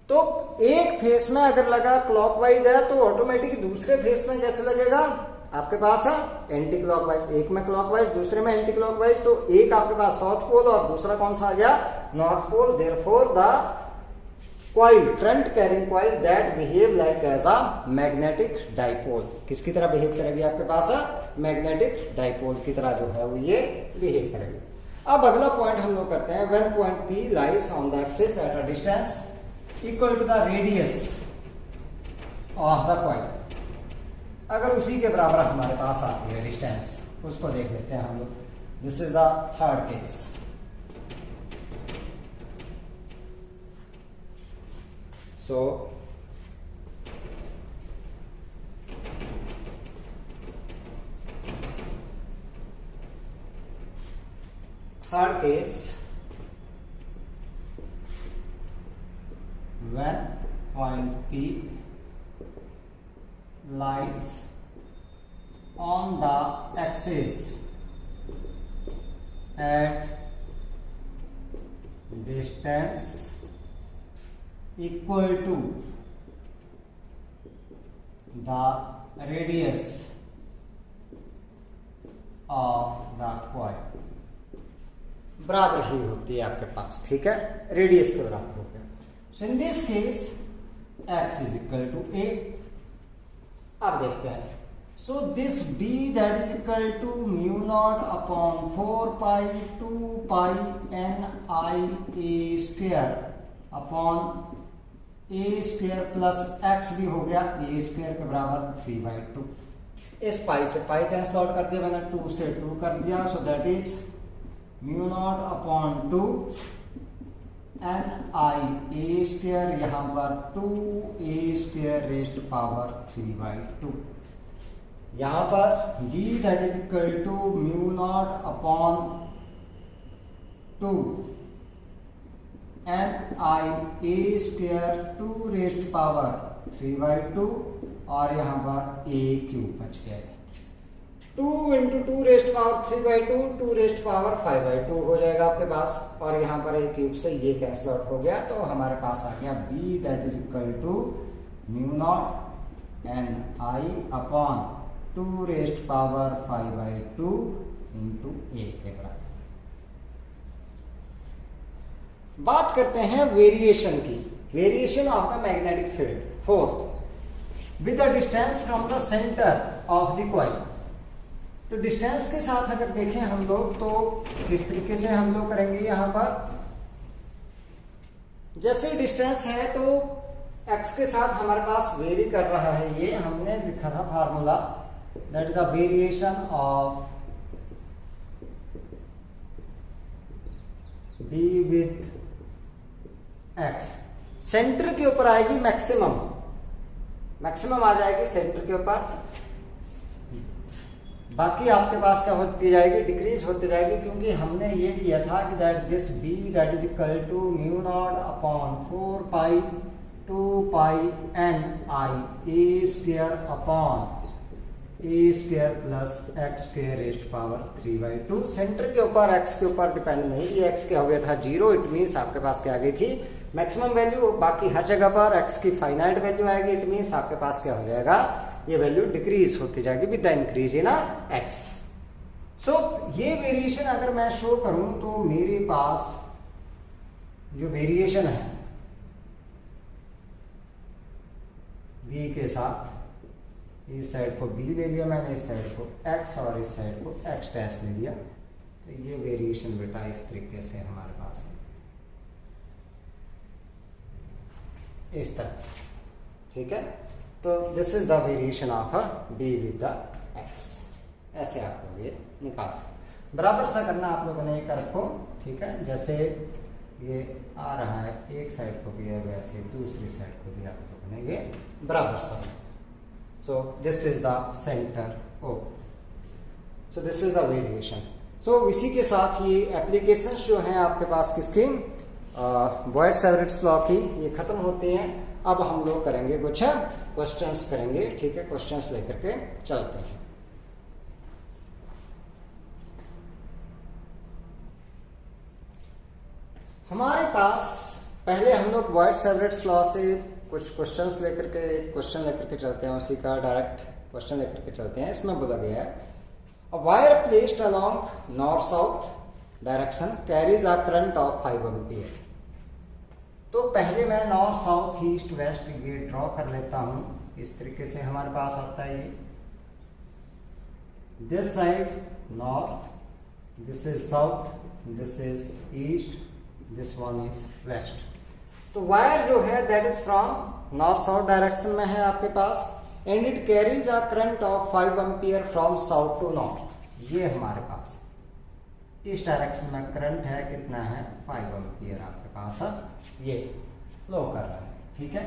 तो एक फेस में अगर लगा क्लॉकवाइज है तो ऑटोमेटिक दूसरे फेस में कैसे लगेगा, आपके पास है एंटी क्लॉकवाइज। एक में क्लॉकवाइज, दूसरे में एंटी क्लॉकवाइज, तो एक आपके पास साउथ पोल और दूसरा कौन सा आ गया, north pole. Therefore the coil, current carrying coil that behave like as a magnetic dipole, किसकी तरह बिहेव करेगी, आपके पास मैग्नेटिक डाइपोल की तरह जो है वो ये बिहेव करेगी। अब अगला पॉइंट हम लोग करते हैं, when point P lies on the axis at a distance equal to the radius of the coil, अगर उसी के बराबर हमारे पास आती है डिस्टेंस, उसको देख लेते हैं हम लोग। This is the third case. So third case, when point P lies on the axis at distance equal to the radius of the coil, बराबर ही होती है आपके पास, ठीक है, रेडियस के बराबर हो गया। So in this case x is equal to a। अब देखते हैं, so this b that is equal to mu naught upon 4 pi 2 pi n i a square upon A square plus X भी हो गया ए स्क्वायर के बराबर 3/2। इस पाई से पाई कैंसिल आउट कर दिया मैंने, 2 से 2 कर दिया, so that is mu naught upon 2 N I A square, यहाँ पर 2 ए स्क्वायर रेज्ड पावर 3/2। यहाँ पर b that is equal to mu naught upon 2 N I A square 2 raised power 3/2, और यहाँ पर a क्यूब बच गया, 2 into 2 raised power 3/2, 2 raised power 5/2 हो जाएगा आपके पास, और यहाँ पर a क्यूब से ये कैंसिल आउट हो गया, तो हमारे पास आ गया b that is equal to mu naught N I upon 2 raised power 5/2 into A के बराबर। बात करते हैं वेरिएशन की, variation of the magnetic field. Fourth, with the distance from the centre of the coil. तो डिस्टेंस के साथ अगर देखें हम लोग तो किस तरीके से हम लोग करेंगे, यहां पर जैसे डिस्टेंस है तो x के साथ हमारे पास वेरी कर रहा है, ये हमने लिखा था formula, that is the variation of b with x। Centre के ऊपर आएगी मैक्सिमम, मैक्सिमम आ जाएगी सेंटर के ऊपर, बाकी आपके पास क्या होती जाएगी, डिक्रीज होती जाएगी, क्योंकि हमने ये किया था कि that this b that is equal to mu naught upon 4 pi 2 pi n i a square upon a square plus x square raised power 3/2। Centre के ऊपर x के ऊपर डिपेंड नहीं, ये x क्या हो गया था 0, इट मीन्स आपके पास क्या आ गई थी मैक्सिमम वैल्यू। बाकी हर जगह पर x की फाइनाइट वैल्यू आएगी, इट मीन्स आपके पास क्या हो जाएगा, ये वैल्यू डिक्रीज होती जाएगी with the increase in x। सो ये वेरिएशन अगर मैं शो करूं तो मेरे पास जो वेरिएशन है v के साथ, इस साइड को b ले लिया मैंने, इस साइड को x और इस साइड को x डैश ले लिया, तो ये वेरिएशन बेटा इस तरीके से हमारे पास है, इस तरह से, ठीक है। तो this is the variation of b with the x। ऐसे आप लोग ये निकाल सकते। बराबर सा करना आप लोगों ने एक कर्व को, ठीक है, जैसे ये आ रहा है एक साइड को भी है वैसे दूसरी साइड को भी आप लोगों ने ये बराबर सा। So this is the centre O, so this is the variation. So इसी के साथ ये एप्लीकेशंस जो हैं आपके पास किसकी, बॉयड-सैवरेट्स लॉ की, ये खत्म होती हैं। अब हम लोग करेंगे कुछ क्वेश्चंस करेंगे, ठीक है, क्वेश्चंस लेकर के चलते हैं। हमारे पास पहले हम लोग बॉयड-सैवरेट्स लॉ से कुछ क्वेश्चंस लेकर के, एक क्वेश्चन लेकर के चलते हैं, उसी का डायरेक्ट क्वेश्चन लेकर के चलते हैं। इसमें बोला गया है a wire placed along north south direction carries a current of 5 ampere. तो पहले मैं नॉर्थ साउथ ईस्ट वेस्ट ये ड्रॉ कर लेता हूं, इस तरीके से हमारे पास आता है ये, this side north, this is south, this is east, this one is west. तो वायर जो है that is from north south direction में है आपके पास, and it carries a current of 5 ampere from south to north. ये हमारे पास इस डायरेक्शन में करंट है, कितना है 5 एम्पीयर आपके पास ये फ्लो कर रहा है, ठीक है।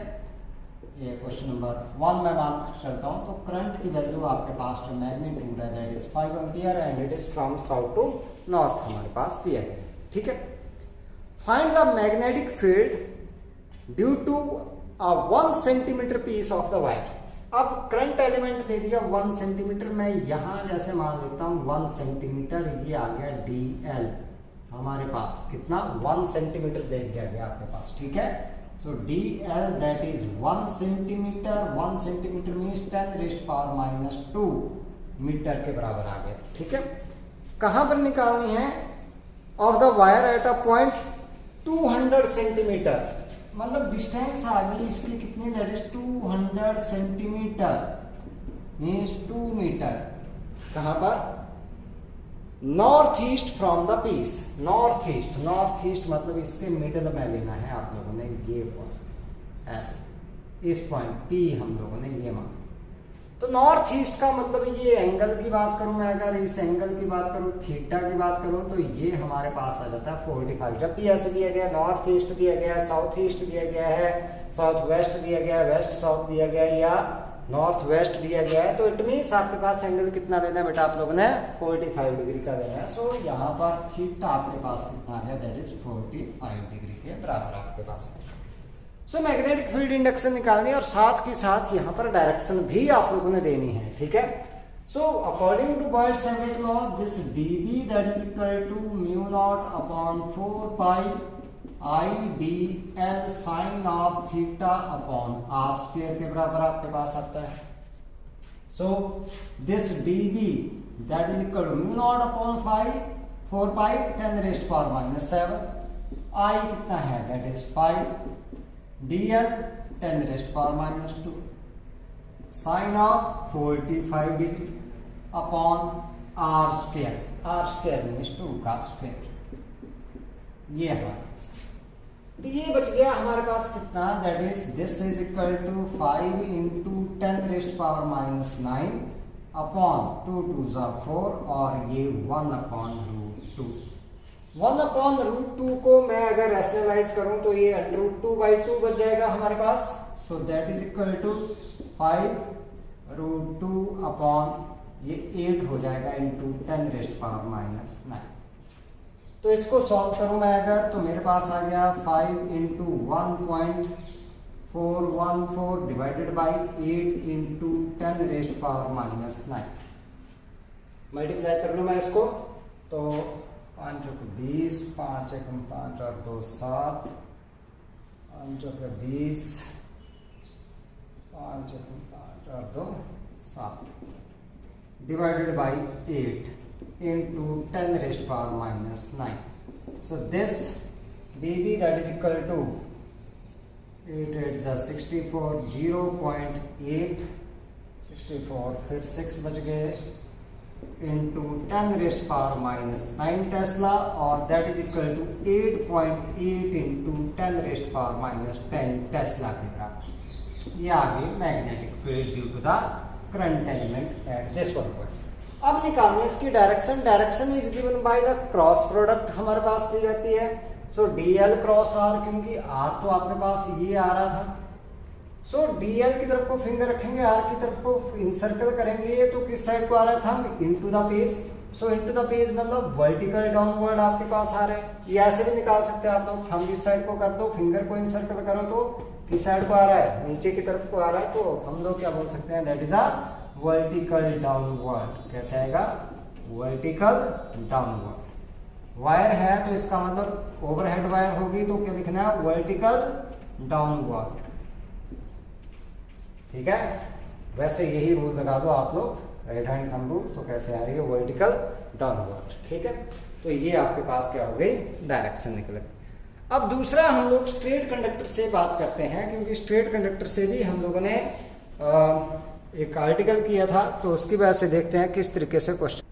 ये क्वेश्चन नंबर 1 में बात चलता हूं, तो करंट की वैल्यू आपके पास जो मैग्नीट्यूड है that is 5 ampere and it is from south to north हमारे पास दिया गया है, ठीक है। Find the magnetic field due to a 1 centimetre piece of the wire. अब करंट एलिमेंट दे दिया 1 सेंटीमीटर, मैं यहां जैसे मान लेता हूं 1 सेंटीमीटर, ये आ गया DL हमारे पास, कितना 1 सेंटीमीटर दे दिया गया आपके पास, ठीक है। So DL that is 1 centimetre, 1 centimetre means 10 raised power -2 metre के बराबर आ गया, ठीक है। कहां पर निकालनी है, of the wire at a point 200 centimetre, मतलब डिस्टेंस आ गई इसकी कितनी, that is 200 centimetre means 2 metre. कहां पर, north east from the piece, north east, north east मतलब इसके मिडल में लेना है आप लोगों ने, ये पॉइंट ऐसे, इस पॉइंट P हम लोगों ने ये माना। तो नॉर्थ ईस्ट का मतलब ये एंगल की बात करूं मैं, अगर इस एंगल की बात करूं, थीटा की बात करूं, तो ये हमारे पास आ जाता है 45। जब भी ऐसे दिया गया, नॉर्थ ईस्ट दिया गया है, साउथ ईस्ट दिया गया है, साउथ वेस्ट दिया गया है, वेस्ट साउथ दिया गया है, या नॉर्थ वेस्ट दिया गया है, तो इट मीन्स आपके पास एंगल कितना लेना है बेटा आप लोगों ने, 45 डिग्री का लेना है। सो यहाँ पर थीटा आपके पास कितना आ गया, दैट इज 45 डिग्री के बराबर आपके पास है। सो मैग्नेटिक फील्ड इंडक्शन निकालनी है और साथ के साथ यहाँ पर डायरेक्शन भी आप लोगों ने देनी है, ठीक है। So according to Biot Savart law, this dB that is equal to mu naught upon 4 pi IDL sine of theta upon r square के बराबर आपके पास आता है। So this dB that is equal to mu naught upon 4 pi 10 raised power minus 7. I कितना है, that is 5. dl 10 raised power minus 2. Sine of 45 degree upon r square. r square means 2 का square. ये हमारे पास, तो ये बच गया हमारे पास कितना, that is this is equal to 5 into 10 raised power minus 9 upon 2 2 4 और ये 1 अपॉन रूट 2. 1 अपॉन रूट 2 को मैं अगर रैशनलाइज करूं तो ये अंडर 2/2 बच जाएगा हमारे पास. So that is equal to 5 root 2 upon ये 8 हो जाएगा इंटू 10 रेस्ट पावर माइनस 9. तो इसको सॉल्व करूं मैं अगर, तो मेरे पास आ गया 5 into 1.414 divided by 8 into 10 raised power minus 9. Multiply कर लूं मैं इसको, तो 5 चौक 20, 5 एकम 5 और 2 7, 5 चौक 20, 5 एकम 5 और 2 7 divided by 8 into 10 raised power minus 9. So this dB that is equal to 8 8 is 64, 0.8 64 फिर 6 बच गए into 10 raised power minus 9 Tesla, और that is equal to 8.8 into 10 raised power minus 10 tesla के बराबर. ये आ गई magnetic field due to the current element at this one point. अब निकालने इसकी direction. Direction is given by the cross product हमारे पास दी जाती है. सो dl क्रॉस r, क्योंकि r तो आपके पास ये आ रहा था. सो dl की तरफ को फिंगर रखेंगे, r की तरफ को इंसर्कल करेंगे, तो किस साइड को आ रहा था, into the page. So into the page मतलब वर्टिकल डाउनवर्ड आपके पास आ रहे हैं. ये ऐसे भी निकाल सकते हैं आप लोग. थंब इस साइड को कर दो, फिंगर को इंसर्कल करो तो किस साइड को आ रहा है, नीचे की तरफ को आ रहा है. तो हम लोग क्या बोल सकते हैं, that is a vertical downward. कैसे आएगा, वर्टिकल डाउनवर्ड. वायर है तो इसका मतलब ओवरहेड वायर होगी, तो क्या लिखना है, वर्टिकल डाउनवर्ड. ठीक है, वैसे यही रूल लगा दो आप लोग, राइट हैंड थंब रूल. तो कैसे आ रही है, वर्टिकल डाउनवर्ड. ठीक है, तो ये आपके पास क्या हो गई, डायरेक्शन निकल गई. अब दूसरा हम लोग स्ट्रेट कंडक्टर से बात करते हैं, क्योंकि स्ट्रेट कंडक्टर से भी हम लोगों ने एक आर्टिकल किया था, तो उसकी वजह से देखते हैं किस तरीके से क्वेश्चन.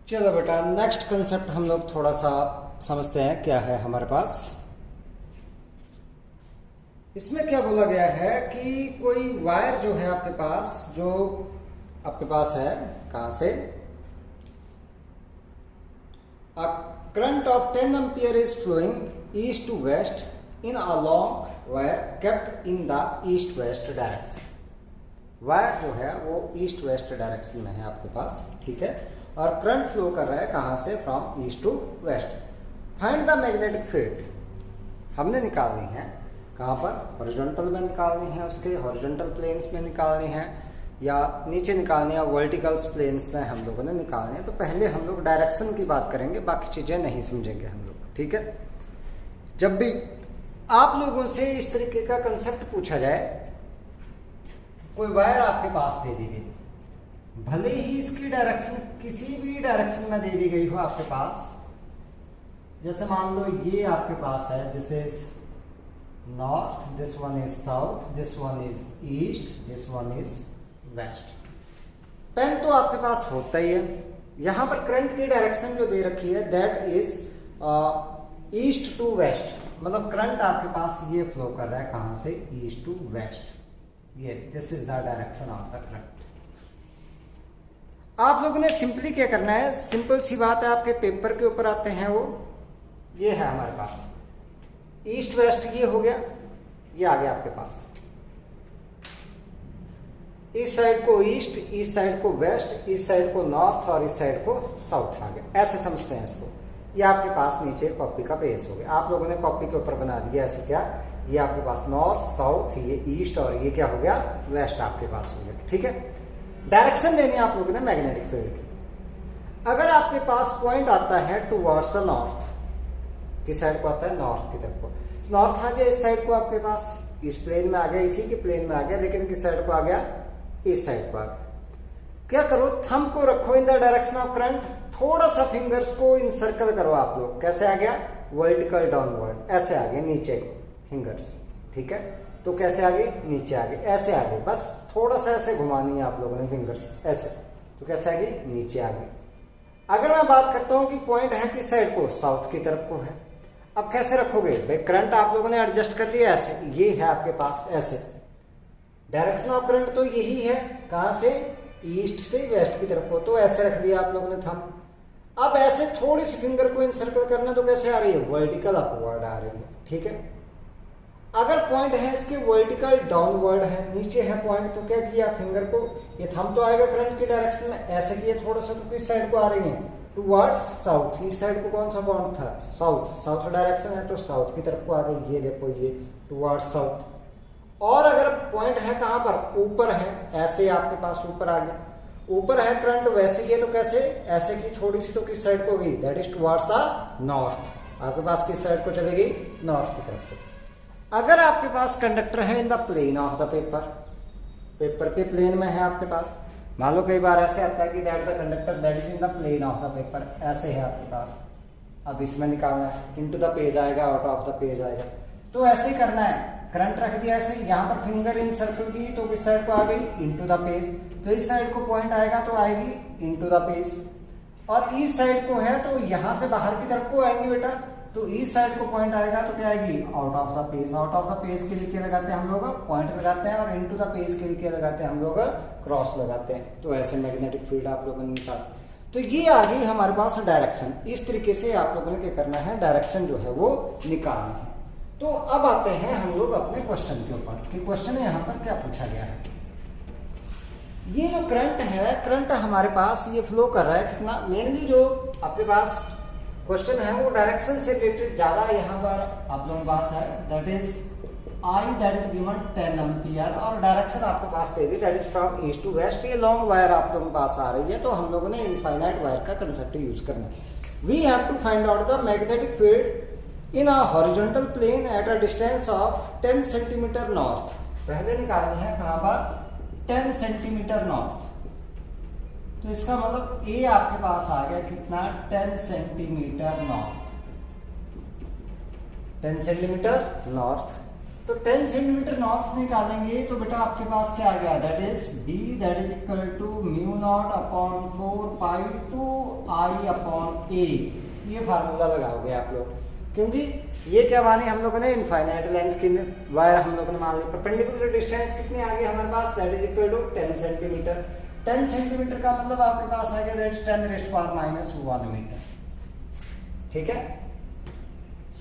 चलो बेटा, नेक्स्ट कंसेप्ट हम लोग थोड़ा सा समझते हैं क्या है हमारे पास. इसमें क्या बोला गया है कि कोई वायर जो है आपके पास, जो आपके पास है कहां से, a current of 10 ampere is flowing east to west in a long wire kept in the east west direction. Wire जो है वो ईस्ट वेस्ट डायरेक्शन में है आपके पास. ठीक है, और करंट फ्लो कर रहा है कहां से, from east to west. Find the magnetic field हमने निकालनी है कहां पर, हॉरिजॉन्टल में निकालनी है, उसके हॉरिजॉन्टल प्लेन्स में निकालनी है, या नीचे निकालनी है, वर्टिकल्स प्लेन्स में हम लोगों ने निकालनी है. तो पहले हम लोग डायरेक्शन की बात करेंगे, बाकी चीजें नहीं समझेंगे हम लोग. ठीक है, जब भी आप लोगों से इस तरीके का कंसेप्ट पूछा जाए, कोई वायर आपके पास दे दी गई, भले ही इसकी डायरेक्शन किसी भी डायरेक्शन में दे दी गई हो आपके पास, जैसे मान लो ये आपके पास है, this is north, this one is south, this one is east, this one is west. Pen तो आपके पास होता ही है. यहां पर करंट की डायरेक्शन जो दे रखी है, that is east to west. मतलब करंट आपके पास ये फ्लो कर रहा है कहां से, ईस्ट टू वेस्ट. ये this is the direction of the current. आप लोगों ने सिंपली क्या करना है, सिंपल सी बात है, आपके पेपर के ऊपर आते हैं वो, ये है हमारे पास ईस्ट वेस्ट, ये हो गया, ये आ गया आपके पास. इस साइड को ईस्ट, इस साइड को वेस्ट, इस साइड को नॉर्थ और इस साइड को साउथ आ गया. ऐसे समझते हैं इसको. ये आपके पास नीचे कॉपी का पेज हो गया, आप लोगों ने कॉपी के ऊपर बना दिया ऐसे. क्या, ये आपके पास नॉर्थ साउथ, ये ईस्ट और ये क्या हो गया, वेस्ट आपके पास हो गया. ठीक है, डायरेक्शन देनी है आप लोगों ने मैग्नेटिक फील्ड की. अगर आपके पास पॉइंट आता है टुवर्ड्स द नॉर्थ, किस साइड को आता है, नॉर्थ की तरफ को, नॉर्थ आ गया इस साइड को आपके पास, इस प्लेन में आ गया, इसी के प्लेन में आ गया, लेकिन किस साइड को आ गया, इस साइड को आ गया। क्या करो, थंब को रखो इन द डायरेक्शन ऑफ करंट, थोड़ा सा फिंगर्स को इनसर्कल करो आप लोग। कैसे आ गया, वर्टिकल डाउनवर्ड, ऐसे आ गए नीचे फिंगर्स, ठीक है। तो कैसे आ गई, नीचे आ गई, ऐसे आ गई, बस थोड़ा सा ऐसे घुमानी है आप लोगों ने फिंगर्स, ऐसे। तो कैसे आ गई, नीचे आ गई। अगर मैं बात करता हूं कि पॉइंट है किस साइड को, साउथ की तरफ को है, अब कैसे रखोगे भाई, करंट आप लोगों ने एडजस्ट कर दिया ऐसे, ये है आपके पास ऐसे, डायरेक्शन ऑफ करंट तो यही है, कहां से, ईस्ट से वेस्ट की तरफ को, तो ऐसे रख दिया आप लोगों ने थंब। अब ऐसे थोड़ी सी फिंगर को इनसर्कल करना, तो कैसे आ रही है, वर्टिकल अपवर्ड आ रही है, ठीक है। अगर पॉइंट है इसके वर्टिकल डाउनवर्ड है, नीचे है पॉइंट, तो क्या किया, फिंगर को, ये थंब तो आएगा करंट की डायरेक्शन में, ऐसे किया थोड़ा सा, तो किस साइड को आ रही है, टुवर्ड्स साउथ। इस साइड को कौन सा पॉइंट था, साउथ, साउथ डायरेक्शन है, तो साउथ की तरफ को आ गई, ये देखो ये टुवर्ड्स साउथ। और अगर पॉइंट है कहां पर, ऊपर है, ऐसे आपके पास ऊपर आ गया, ऊपर है करंट, वैसे ही है, तो कैसे, ऐसे की थोड़ी सी, तो किस साइड को गई, that is towards the north. आपके पास किस साइड को चली गई, नॉर्थ की तरफ को। अगर आपके पास कंडक्टर है in the plane of the paper, paper के प्लेन में है आपके पास, मान लो कई बार ऐसे आता है कि that the conductor that is in the plane of the paper, ऐसे है आपके पास। अब इसमें निकालना है, इनटू द पेज आएगा, आउट ऑफ द पेज आएगा, तो ऐसे ही करना है। करंट रख दिया ऐसे, यहाँ पर फिंगर इन सर्कल की, तो किस साइड को आ गई, इनटू द पेज, तो इस साइड को पॉइंट आएगा तो आएगी इनटू द पेज, और इस साइड को है तो यहां से बाहर की तरफ को आएंगे बेटा, तो इस साइड को पॉइंट आएगा तो क्या आएगी, out of the page. Out of the page के लिए क्या लगाते हैं हम लोग, पॉइंट लगाते हैं, और इनटू द पेज के लिए क्या लगाते हैं हम लोग, क्रॉस लगाते हैं। तो ऐसे मैग्नेटिक फील्ड आप लोगों ने निकाला, तो ये आ गई हमारे पास डायरेक्शन। इस तरीके से आप लोगों ने क्या करना है, डायरेक्शन जो है वो निकालना है। तो अब आते हैं हम लोग अपने क्वेश्चन के ऊपर, कि क्वेश्चन यहाँ पर क्या पूछा गया है। ये जो करंट है, करंट हमारे पास ये फ्लो कर रहा है कितना, मेनली जो आपके पास क्वेश्चन है वो डायरेक्शन से रिलेटेड ज्यादा यहाँ पर आप लोगों के पास है, that is I, that is given 10 ampere, और डायरेक्शन आपके पास दे दी, that is from east to waste. ये लॉन्ग वायर आप लोगों के पास आ रही है, तो हम लोगों ने इनफाइनाइट वायर का कंसेप्ट यूज करना है। We have to find out the magnetic field in a horizontal plane at a distance of 10 centimetre north. पहले निकालनी है कहां पर, 10 सेंटीमीटर नॉर्थ। तो इसका मतलब ए आपके पास आ गया कितना, 10 सेंटीमीटर नॉर्थ, 10 सेंटीमीटर नॉर्थ। तो 10 सेंटीमीटर नॉर्थ निकालेंगे तो बेटा आपके पास क्या आ गया, that is B, that is equal to mu naught upon 4 pi two I upon A. ये फार्मूला लगाओगे आप लोग, क्योंकि ये क्या माने हम लोगों ने, इनफाइनाइट लेंथ की वायर हम लोगों ने मान ली। परपेंडिकुलर डिस्टेंस कितनी आ गई हमारे पास, that is equal to 10 centimetre. 10 centimetre का मतलब आपके पास आ गया that is 10 raised power minus 1 metre, ठीक है।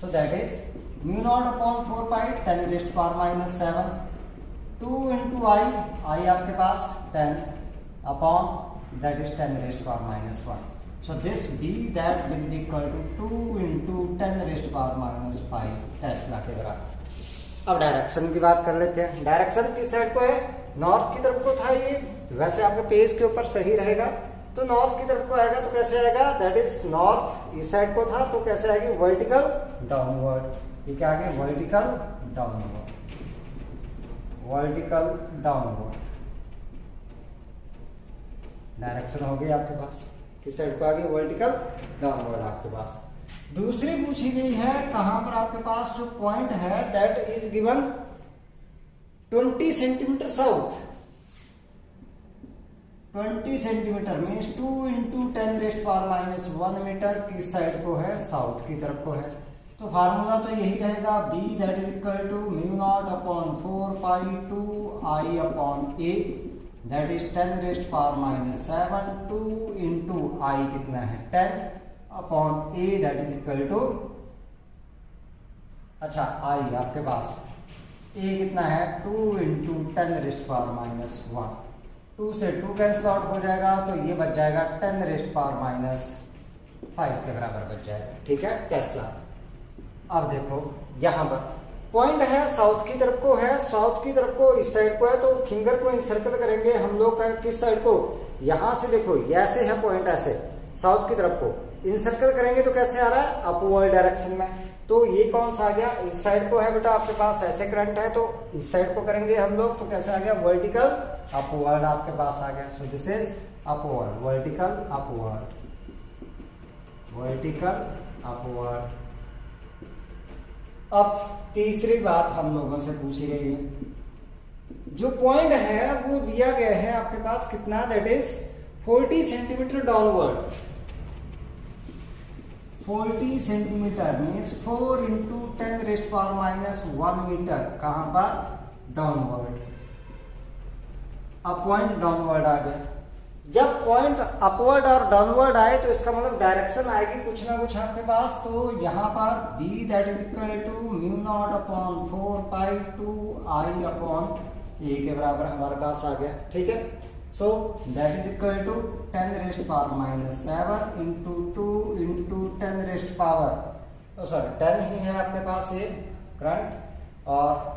So that is mu naught upon 4 pi 10 raised power minus 7, 2 into I आपके पास 10 upon that is 10 raised power minus 1। So this B that will be equal to 2 into 10 raised to power minus 5 Tesla के बराबर। अब direction की बात कर लेते हैं। डायरेक्शन किस साइड को है, नॉर्थ की तरफ को था ये, वैसे आपके पेज के ऊपर सही रहेगा, तो नॉर्थ की तरफ को आएगा तो कैसे आएगा, दैट इज नॉर्थ इस साइड को था तो कैसे आएगी, वर्टिकल डाउनवर्ड। ये क्या आ गया, vertical downward, vertical downward direction हो गई आपके पास, किस साइड को आ गई, वर्टिकल डाउनवर्ड आपके पास। दूसरी पूछी गई है कहां पर आपके पास जो पॉइंट है that is given 20 centimetre south, 20 centimetre means 2 into 10 raised power minus 1 metre, किस साइड को है, साउथ की तरफ को है। तो फार्मूला तो यही रहेगा, B that is equal to mu naught upon 4 pi two I upon A, that is 10 raised power minus 7, 2 into I कितना है 10 upon A that is equal to, अच्छा आई आपके पास ए कितना है 2 इंटू 10 रेज़्ड पावर माइनस 1, 2 से 2 cancel out हो जाएगा तो ये बच जाएगा 10 रेज़्ड पावर माइनस 5 के बराबर बच जाएगा, ठीक है, टेस्ला। अब देखो यहां पर पॉइंट है साउथ की तरफ को है, साउथ की तरफ को इस साइड को है, तो फिंगर को इंसर्कल करेंगे हम लोग किस साइड को, यहां से देखो ऐसे है पॉइंट, ऐसे साउथ की तरफ को। इनसर्कल करेंगे तो कैसे आ रहा है, अपवर्ड डायरेक्शन में। तो ये कौन सा आ गया, इस साइड को है बेटा आपके पास ऐसे करंट है, तो इस साइड को करेंगे हम लोग तो कैसे आ गया, वर्टिकल अपवर्ड आपके पास आ गया। सो this is upward, vertical upward, vertical upward. अब तीसरी बात हम लोगों से पूछी गई है, जो पॉइंट है वो दिया गया है आपके पास कितना, that is 40 centimetre downward. 40 centimetre means 4 into 10⁻⁻1 metre. कहां पर, डाउनवर्ड। अब पॉइंट डाउनवर्ड आ गया। जब पॉइंट अपवर्ड और डाउनवर्ड आए तो इसका मतलब डायरेक्शन आएगी कुछ ना कुछ आपके पास। तो यहाँ पर b that is equal to μ0/4π2I/a के बराबर हमारे पास आ गया। ठीक है, so that is equal to 10⁻⁷ into 2 into 10 ही है आपके पास ये करंट, और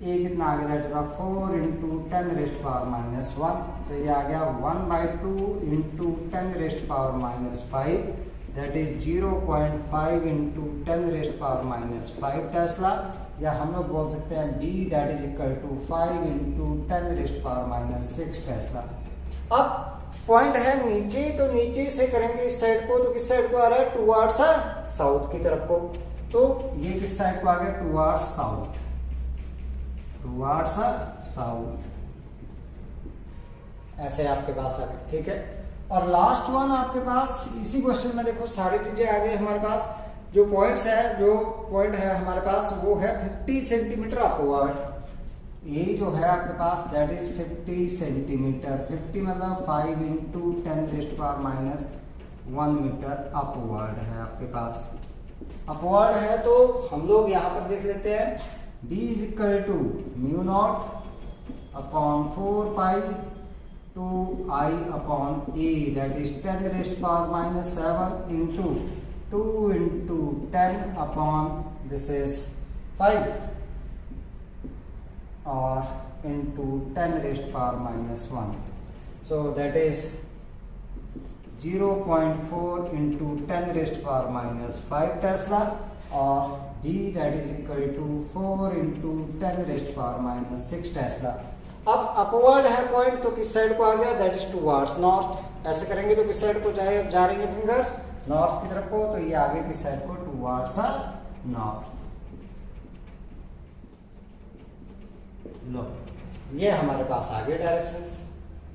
ये कितना आ गया, दैट इज 4 इंटू 10⁻⁻1। तो ये आ गया 1/2 into 10⁻⁵, that is 0.5 into 10⁻⁵ tesla, या हम लोग बोल सकते हैं b that is equal to 5 into 10⁻⁶ tesla. अब पॉइंट है नीचे, तो नीचे से करेंगे इस साइड को, तो किस साइड को आ रहा है, टुवर्ड्स साउथ की तरफ को। तो ये किस साइड को आ गया, टुवर्ड्स साउथ, टुवर्ड्स साउथ, ऐसे आपके पास आ गया। ठीक है, और लास्ट वन आपके पास इसी क्वेश्चन में देखो सारी चीजें आ गई हमारे पास। जो पॉइंट्स है, जो पॉइंट है हमारे पास वो है 50 सेंटीमीटर अपवर्ड। ये जो है आपके पास दैट इज 50 सेंटीमीटर, 50 मतलब 5 इंटू 10⁻⁻1 मीटर अपवर्ड है आपके पास। अपवर्ड है तो हम लोग यहाँ पर देख लेते हैं, b is equal to μ0/4π2I/a that is 10⁻⁷ into 2 into 10 this is 5 और into 10⁻⁻1। So that is 0.4 into 10⁻⁵ tesla, और b that is equal to 4 into 10⁻⁶ tesla. अब अपवर्ड है पॉइंट, तो किस साइड को आ गया, दैट इज टुवर्ड्स नॉर्थ। ऐसे करेंगे तो किस साइड को जा रही है फिंगर, नॉर्थ की तरफ को, तो ये आगे किस साइड को, टुवर्ड्स नॉर्थ। लो, ये हमारे पास आ गए डायरेक्शंस,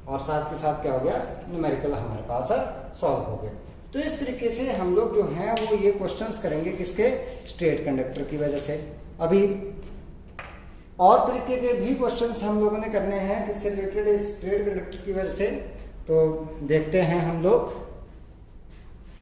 और साथ के साथ क्या हो गया, न्यूमेरिकल हमारे पास सॉल्व हो गए। तो इस तरीके से हम लोग जो हैं वो ये क्वेश्चंस करेंगे किसके, स्ट्रेट कंडक्टर की वजह से। अभी और तरीके के भी क्वेश्चंस हम लोगों ने करने हैं इससे रिलेटेड, स्ट्रेट कंडक्टर की वजह से। तो देखते हैं हम लोग